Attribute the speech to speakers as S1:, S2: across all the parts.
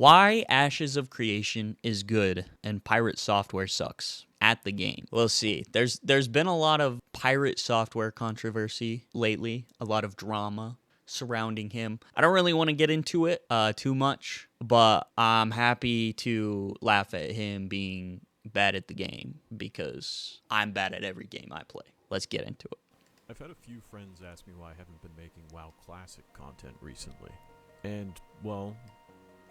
S1: Why Ashes of Creation is good and Pirate Software sucks at the game. We'll see. There's been a lot of Pirate Software controversy lately, a lot of drama surrounding him. I don't really want to get into it too much, but I'm happy to laugh at him being bad at the game because I'm bad at every game I play. Let's get into it.
S2: I've had a few friends ask me why I haven't been making WoW Classic content recently. And, well,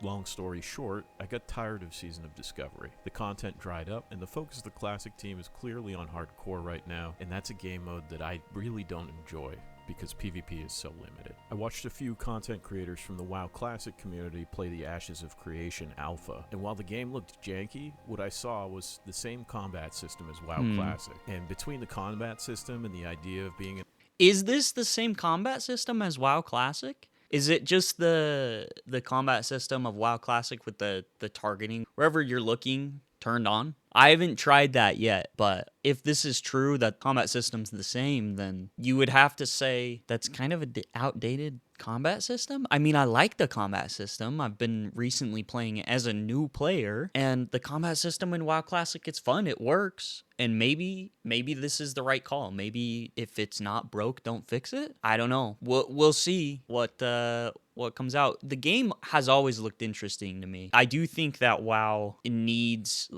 S2: long story short, I got tired of Season of Discovery. The content dried up, and the focus of the Classic team is clearly on Hardcore right now, and that's a game mode that I really don't enjoy because PvP is so limited. I watched a few content creators from the WoW Classic community play the Ashes of Creation Alpha, and while the game looked janky, what I saw was the same combat system as WoW Classic. And between the combat system and the idea of being
S1: Is this the same combat system as WoW Classic? Is it just the combat system of WoW Classic with the targeting wherever you're looking turned on? I haven't tried that yet, but if this is true that combat system's the same, then you would have to say that's kind of an outdated combat system. I mean, I like the combat system. I've been recently playing it as a new player, and the combat system in WoW Classic, it's fun, it works. And maybe this is the right call. Maybe if it's not broke, don't fix it. I don't know. We'll see what comes out. The game has always looked interesting to me. I do think that WoW needs,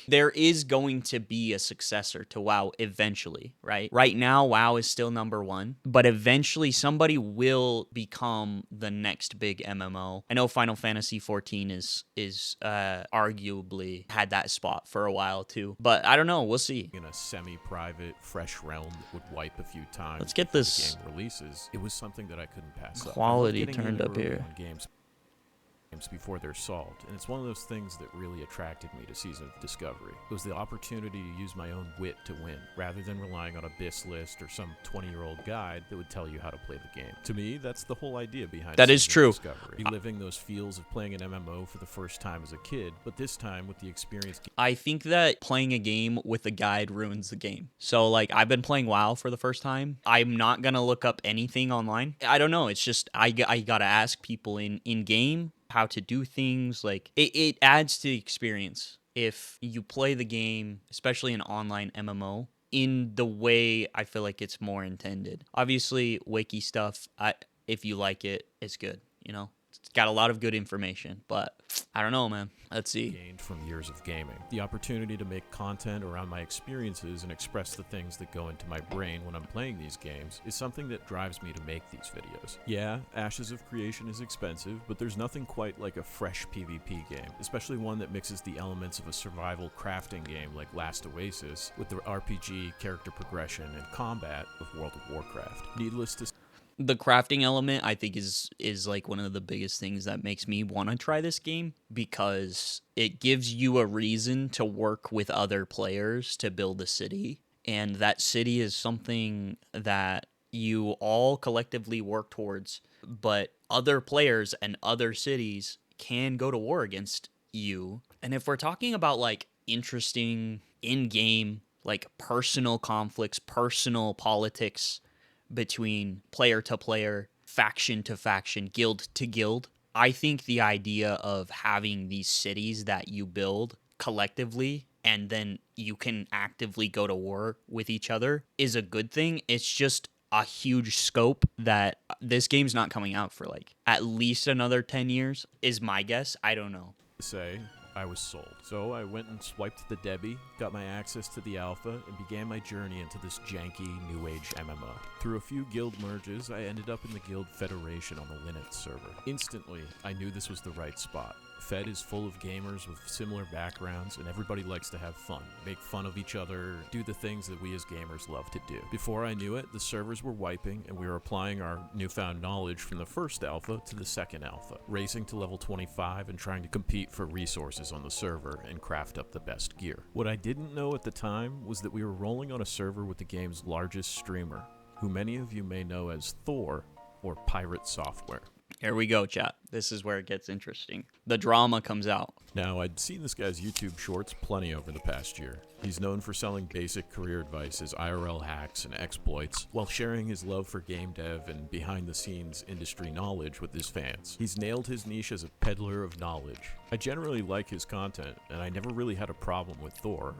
S1: there is going to be a successor to WoW eventually, right? Right now, WoW is still number one, but eventually somebody will become the next big MMO. I know Final Fantasy 14 is arguably had that spot for a while too, but I don't know. We'll see.
S2: in a semi-private, fresh realm that would wipe a few times.
S1: Let's get
S2: before
S1: this
S2: the game releases. It was something that I couldn't pass up.
S1: quality turned up here.
S2: On games before they're solved, and it's one of those things that really attracted me to Season of Discovery. It was the opportunity to use my own wit to win, rather than relying on a BIS list or some 20-year-old guide that would tell you how to play the game. To me, that's the whole idea behind
S1: That is
S2: Season
S1: true.
S2: of Discovery. Reliving those feels of playing an MMO for the first time as a kid, but this time with the experience.
S1: I think that playing a game with a guide ruins the game. So, I've been playing WoW for the first time. I'm not going to look up anything online. I don't know. It's just, I got to ask people in game how to do things. It adds to the experience if you play the game, especially an online MMO, in the way I feel like it's more intended. Obviously, wiki stuff, if you like it, it's good, It's got a lot of good information, but I don't know, man. Let's see.
S2: Gained from years of gaming. The opportunity to make content around my experiences and express the things that go into my brain when I'm playing these games is something that drives me to make these videos. Yeah, Ashes of Creation is expensive, but there's nothing quite like a fresh PvP game, especially one that mixes the elements of a survival crafting game like Last Oasis with the RPG, character progression, and combat of World of Warcraft. Needless to say,
S1: the crafting element, I think, is one of the biggest things that makes me want to try this game, because it gives you a reason to work with other players to build a city, and that city is something that you all collectively work towards, but other players and other cities can go to war against you. And if we're talking about interesting in-game, personal conflicts, personal politics between player to player, faction to faction, guild to guild, I think the idea of having these cities that you build collectively and then you can actively go to war with each other is a good thing. It's just a huge scope that this game's not coming out for at least another 10 years is my guess. I don't know.
S2: I was sold. So I went and swiped the Debbie, got my access to the alpha, and began my journey into this janky, new age MMO. Through a few guild merges, I ended up in the Guild Federation on the Linux server. Instantly, I knew this was the right spot. Fed is full of gamers with similar backgrounds, and everybody likes to have fun, make fun of each other, do the things that we as gamers love to do. Before I knew it, the servers were wiping, and we were applying our newfound knowledge from the first alpha to the second alpha, racing to level 25 and trying to compete for resources on the server and craft up the best gear. What I didn't know at the time was that we were rolling on a server with the game's largest streamer, who many of you may know as Thor or Pirate Software.
S1: Here we go, chat. This is where it gets interesting. The drama comes out.
S2: Now, I'd seen this guy's YouTube shorts plenty over the past year. He's known for selling basic career advice as IRL hacks and exploits, while sharing his love for game dev and behind-the-scenes industry knowledge with his fans. He's nailed his niche as a peddler of knowledge. I generally like his content, and I never really had a problem with Thor.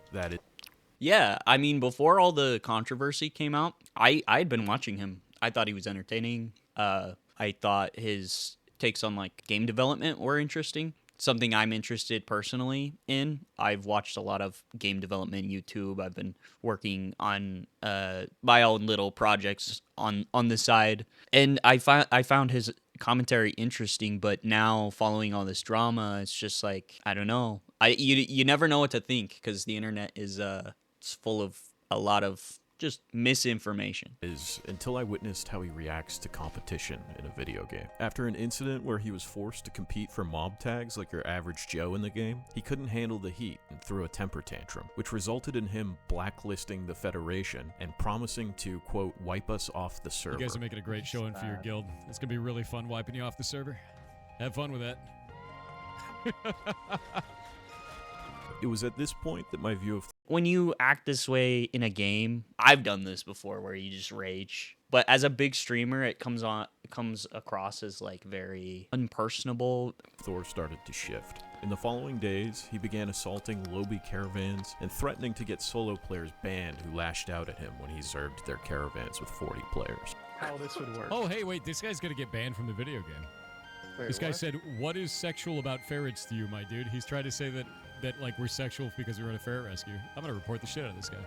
S1: Yeah, I mean, before all the controversy came out, I'd been watching him. I thought he was entertaining. I thought his takes on like game development were interesting. Something I'm interested personally in. I've watched a lot of game development YouTube. I've been working on my own little projects on the side, and I found his commentary interesting. But now, following all this drama, it's just like, I don't know. You never know what to think, because the internet is it's full of a lot of just misinformation.
S2: Is until I witnessed how he reacts to competition in a video game. After an incident where he was forced to compete for mob tags like your average Joe in the game, he couldn't handle the heat and threw a temper tantrum, which resulted in him blacklisting the Federation and promising to, quote, wipe us off the server.
S3: You guys are making a great showing for your guild. It's gonna be really fun wiping you off the server. Have fun with that.
S2: It was at this point that my view of
S1: when you act this way in a game, I've done this before where you just rage. But as a big streamer, it comes across as like very unpersonable.
S2: Thor started to shift. In the following days, he began assaulting lobby caravans and threatening to get solo players banned who lashed out at him when he served their caravans with 40 players.
S4: How this would work.
S3: Oh, hey, wait, this guy's gonna get banned from the video game.
S4: Wait,
S3: This guy
S4: what?
S3: said, "What is sexual about ferrets to you, my dude?" He's trying to say that like we're sexual because we run a ferret rescue. I'm gonna report the shit out of this guy.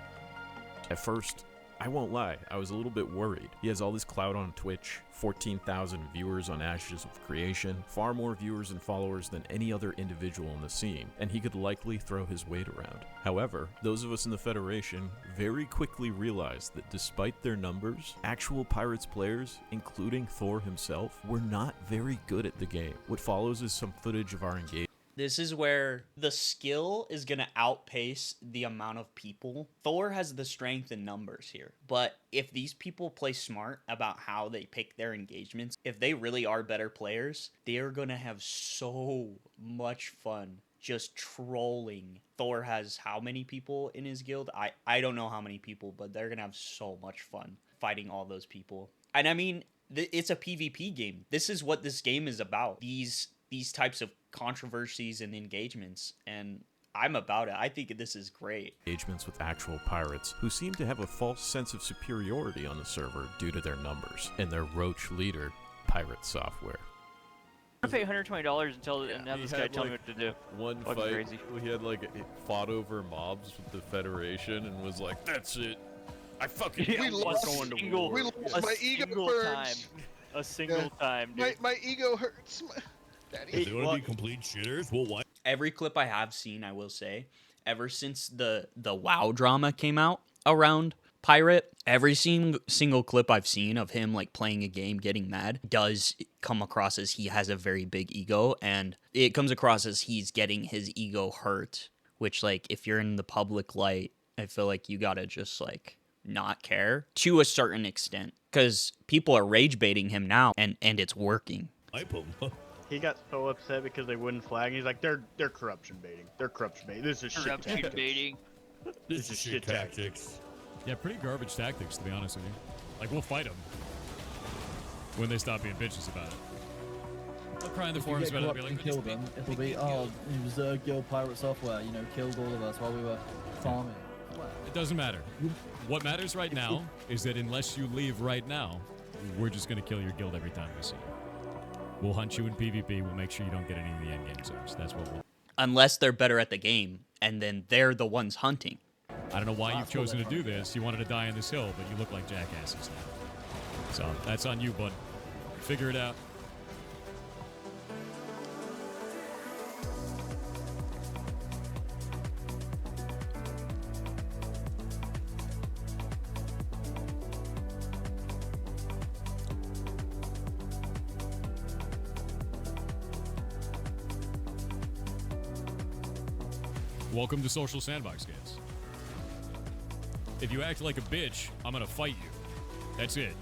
S2: At first, I won't lie, I was a little bit worried. He has all this clout on Twitch, 14,000 viewers on Ashes of Creation, far more viewers and followers than any other individual in the scene, and he could likely throw his weight around. However, those of us in the Federation very quickly realized that despite their numbers, actual Pirates players, including Thor himself, were not very good at the game. What follows is some footage of our engagement.
S1: This is where the skill is going to outpace the amount of people. Thor has the strength in numbers here. But if these people play smart about how they pick their engagements, if they really are better players, they are going to have so much fun just trolling. Thor has how many people in his guild? I don't know how many people, but they're going to have so much fun fighting all those people. And I mean, it's a PvP game. This is what this game is about. These types of controversies and engagements, and I'm about it. I think this is great.
S2: Engagements with actual pirates who seem to have a false sense of superiority on the server due to their numbers and their roach leader, Pirate Software.
S5: I'm gonna pay $120 and have this guy tell me what to do.
S6: One
S5: Fucking
S6: fight,
S5: crazy.
S6: he had like fought over mobs with the Federation and was like, "That's it, I fucking
S5: Yeah,
S4: We lost.
S5: a single,
S4: We lost.
S5: a
S4: My ego
S5: single
S4: burns.
S5: time. A single time, dude.
S4: My ego hurts. Daddy.
S7: If they want to be complete shitters, we'll wipe.
S1: Every clip I have seen, I will say, ever since the WoW drama came out around Pirate, every single clip I've seen of him like playing a game getting mad does come across as he has a very big ego, and it comes across as he's getting his ego hurt, which like if you're in the public light, I feel like you gotta just like not care to a certain extent, because people are rage baiting him now, and it's working.
S7: Wipe 'em.
S8: He got so upset because they wouldn't flag. He's like, they're corruption baiting. They're corruption baiting. This is shit
S5: Corruption
S8: tactics.
S5: baiting.
S7: This is shit tactics.
S3: Yeah, pretty garbage tactics, to be honest with you. Like, we'll fight them when they stop being bitches about it. They'll cry in the forums about it. Be like,
S9: kill them. It'll be, oh, it was Guild Pirate Software, you know, killed all of us while we were farming.
S3: it doesn't matter. What matters right now is that unless you leave right now, we're just going to kill your guild every time we see you. We'll hunt you in PvP. We'll make sure you don't get any of the endgame zones. That's what we'll...
S1: Unless they're better at the game, and then they're the ones hunting.
S3: I don't know why you've chosen to do this. You wanted to die on this hill, but you look like jackasses now. So, that's on you, bud. Figure it out. Welcome to Social Sandbox, guys. If you act like a bitch, I'm gonna fight you. That's it.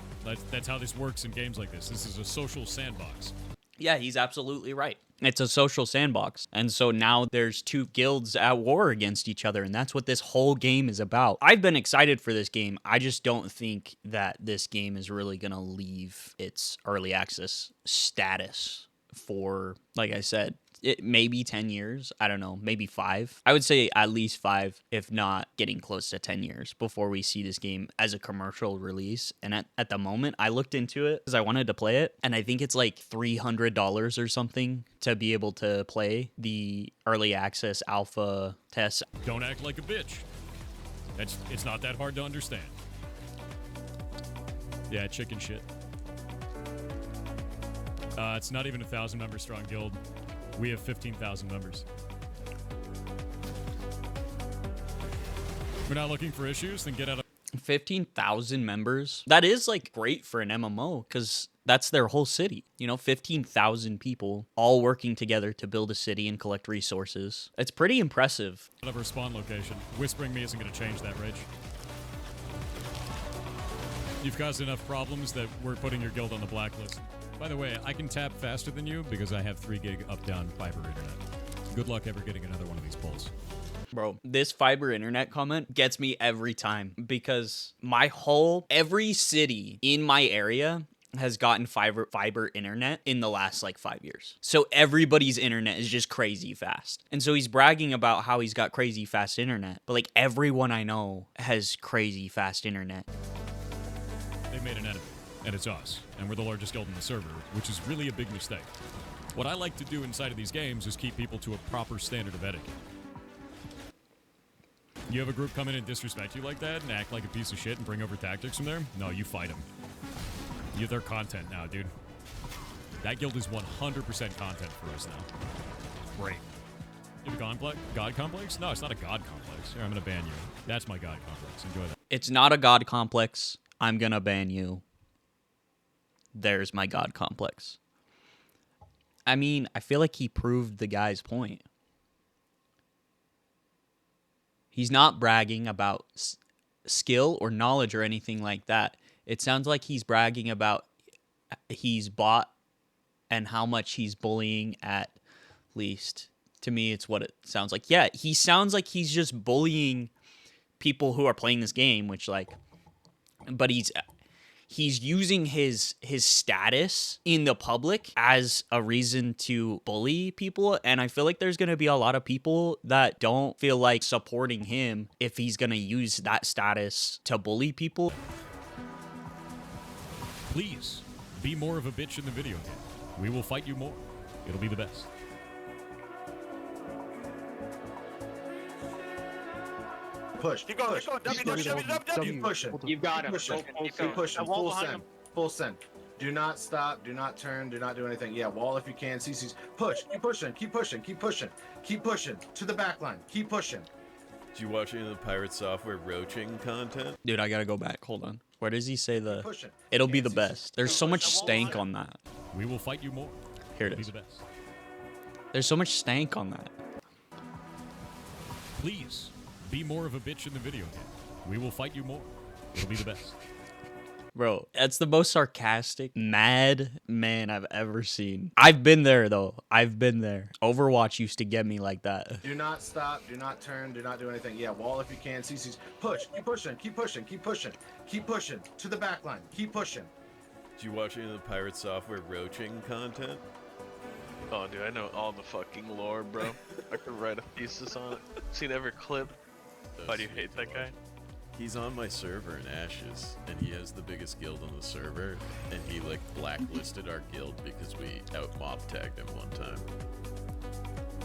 S3: That's how this works in games like this. This is a social sandbox.
S1: Yeah, he's absolutely right. It's a social sandbox. And so now there's two guilds at war against each other, and that's what this whole game is about. I've been excited for this game. I just don't think that this game is really going to leave its early access status for, like I said, it maybe 10 years. I don't know, maybe 5. I would say at least 5, if not getting close to 10 years before we see this game as a commercial release. And at the moment, I looked into it because I wanted to play it, and I think it's like $300 or something to be able to play the early access alpha test.
S3: Don't act like a bitch. It's not that hard to understand. Yeah, chicken shit. It's not even 1,000 member strong guild. We have 15,000 members. We're not looking for issues, then get out of
S1: 15,000 members. That is like great for an MMO because that's their whole city. You know, 15,000 people all working together to build a city and collect resources. It's pretty impressive.
S3: our spawn location. Whispering me isn't going to change that, Rage. You've caused enough problems that we're putting your guild on the blacklist. By the way, I can tap faster than you because I have 3 gig up-down fiber internet. Good luck ever getting another one of these polls.
S1: Bro, this fiber internet comment gets me every time because every city in my area has gotten fiber internet in the last like 5 years. So everybody's internet is just crazy fast. And so he's bragging about how he's got crazy fast internet, but like everyone I know has crazy fast internet.
S3: They made an enemy, and it's us, and we're the largest guild in the server, which is really a big mistake. What I like to do inside of these games is keep people to a proper standard of etiquette. You have a group come in and disrespect you like that and act like a piece of shit and bring over tactics from there? No, you fight them. You're their content now, dude. That guild is 100% content for us now. Great. You have a god complex? No, it's not a god complex. Here, I'm gonna ban you. That's my god complex. Enjoy that.
S1: It's not a god complex. I'm gonna ban you. There's my god complex. I mean, I feel like he proved the guy's point. He's not bragging about skill or knowledge or anything like that. It sounds like he's bragging about he's bought and how much he's bullying, at least. To me, it's what it sounds like. Yeah, he sounds like he's just bullying people who are playing this game, which like, but he's using his status in the public as a reason to bully people, and I feel like there's going to be a lot of people that don't feel like supporting him if he's going to use that status to bully people.
S3: Please, be more of a bitch in the video game. We will fight you more. It'll be the best.
S10: Push. Keep going. Keep pushing.
S5: You've got him.
S10: Keep pushing. Full send. Full send. Do not stop. Do not turn. Do not do anything. Yeah, wall if you can. CC's. Push. Keep pushing. Keep pushing. Keep pushing. Keep pushing. To the back line. Keep pushing.
S6: Did you watch any of the Pirate Software roaching content?
S1: Dude, I gotta go back. Hold on. Where does he say it'll be the best? There's so much stank on that.
S3: We will fight you more.
S1: Here it
S3: It'll
S1: is.
S3: be the best.
S1: There's so much stank on that.
S3: Please, be more of a bitch in the video game. We will fight you more. It'll be the best.
S1: Bro, that's the most sarcastic, mad man I've ever seen. I've been there, though. I've been there. Overwatch used to get me like that.
S10: Do not stop. Do not turn. Do not do anything. Yeah, wall if you can. CC's. Push. Keep pushing. Keep pushing. Keep pushing. Keep pushing. To the back line. Keep pushing.
S6: Did you watch any of the Pirate Software roaching content?
S4: Oh, dude, I know all the fucking lore, bro. I could write a thesis on it. Seen every clip. Why do you hate that guy?
S6: He's on my server in Ashes, and he has the biggest guild on the server, and he like blacklisted our guild because we out-mob tagged him one time.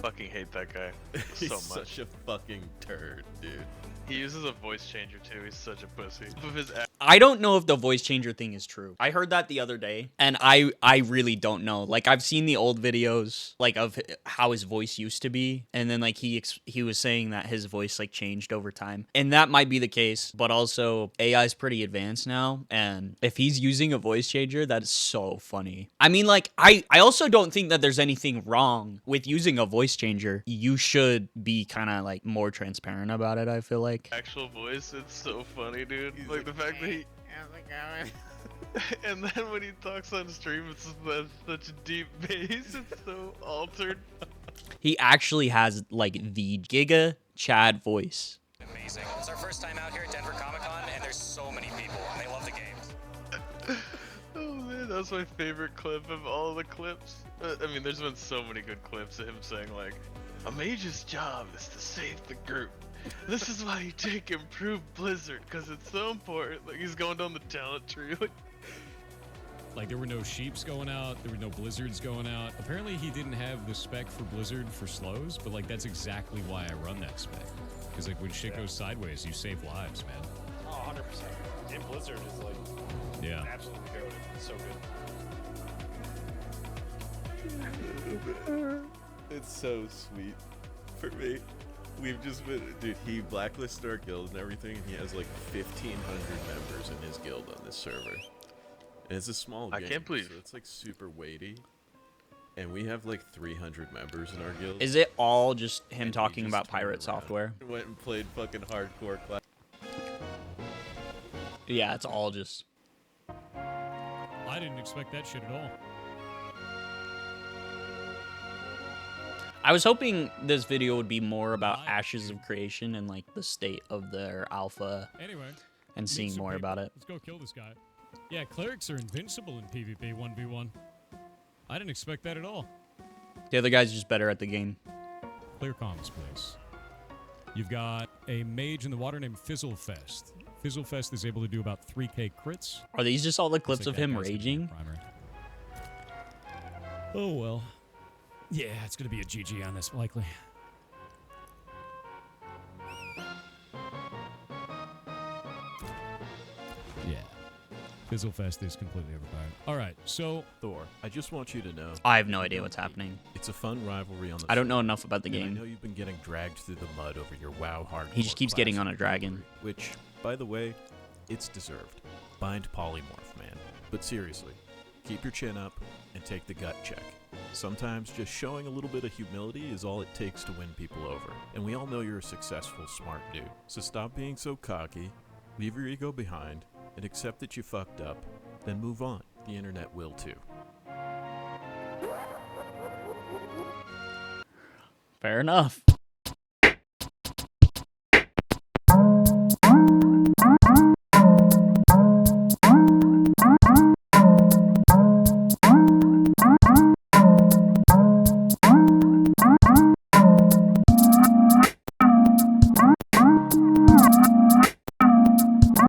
S4: Fucking hate that guy
S6: He's
S4: so much.
S6: such a fucking turd, dude.
S4: He uses a voice changer too. He's such a pussy.
S1: I don't know if the voice changer thing is true. I heard that the other day, and I really don't know. Like, I've seen the old videos, like, of how his voice used to be, and then, like, he was saying that his voice, like, changed over time. And that might be the case, but also, AI is pretty advanced now, and if he's using a voice changer, that is so funny. I mean, like, I also don't think that there's anything wrong with using a voice changer. You should be kind of, like, more transparent about it, I feel like.
S4: Actual voice, it's so funny, dude. Like the fact that he.
S11: How's it going?
S4: And then when he talks on stream, it's such a deep bass. It's so altered.
S1: He actually has like the Giga Chad voice.
S11: Amazing. It's our first time out here at Denver Comic Con, and there's so many people, and they love the games.
S4: Oh man, that's my favorite clip of all the clips. I mean, there's been so many good clips of him saying like, "A mage's job is to save the group. This is why you take Improved Blizzard, because it's so important." Like he's going down the talent tree.
S3: Like, there were no sheeps going out, there were no blizzards going out. Apparently, he didn't have the spec for blizzard for slows, but, like, that's exactly why I run that spec. Because, like, when shit goes sideways, you save lives, man.
S12: Oh, 100%. And blizzard is, like,
S3: yeah,
S12: absolutely goated. It's so
S6: good. It's so sweet for me. We've just been, dude, he blacklisted our guild and everything, and he has, like, 1,500 members in his guild on this server. And it's a small game,
S4: I can't believe
S6: so it's like super weighty. And we have like 300 members in our guild.
S1: Is it all just him talking about pirate software?
S6: Went and played fucking hardcore class.
S1: Yeah, it's all just...
S3: I didn't expect that shit at all.
S1: I was hoping this video would be more about Ashes of Creation and like the state of their alpha.
S3: Anyway,
S1: and seeing more about it.
S3: Let's go kill this guy. Yeah, clerics are invincible in PvP 1v1. I didn't expect that at all.
S1: The other guy's just better at the game.
S3: Clear comms, please. You've got a mage in the water named Fizzlefest. Fizzlefest is able to do about 3k crits.
S1: Are these just all the clips of him raging?
S3: Oh, well. Yeah, it's going to be a GG on this, likely. Yeah. Fizzlefest is completely overpowered. All right, so
S2: Thor, I just want you to know.
S1: I have no idea what's happening.
S2: It's a fun rivalry on the.
S1: I don't know enough about the game.
S2: I know you've been getting dragged through the mud over your WoW hardcore.
S1: He just keeps getting on a dragon.
S2: Which, by the way, it's deserved. Bind polymorph, man. But seriously, keep your chin up and take the gut check. Sometimes just showing a little bit of humility is all it takes to win people over. And we all know you're a successful, smart dude. So stop being so cocky, leave your ego behind, and accept that you fucked up, then move on. The internet will too.
S1: Fair enough.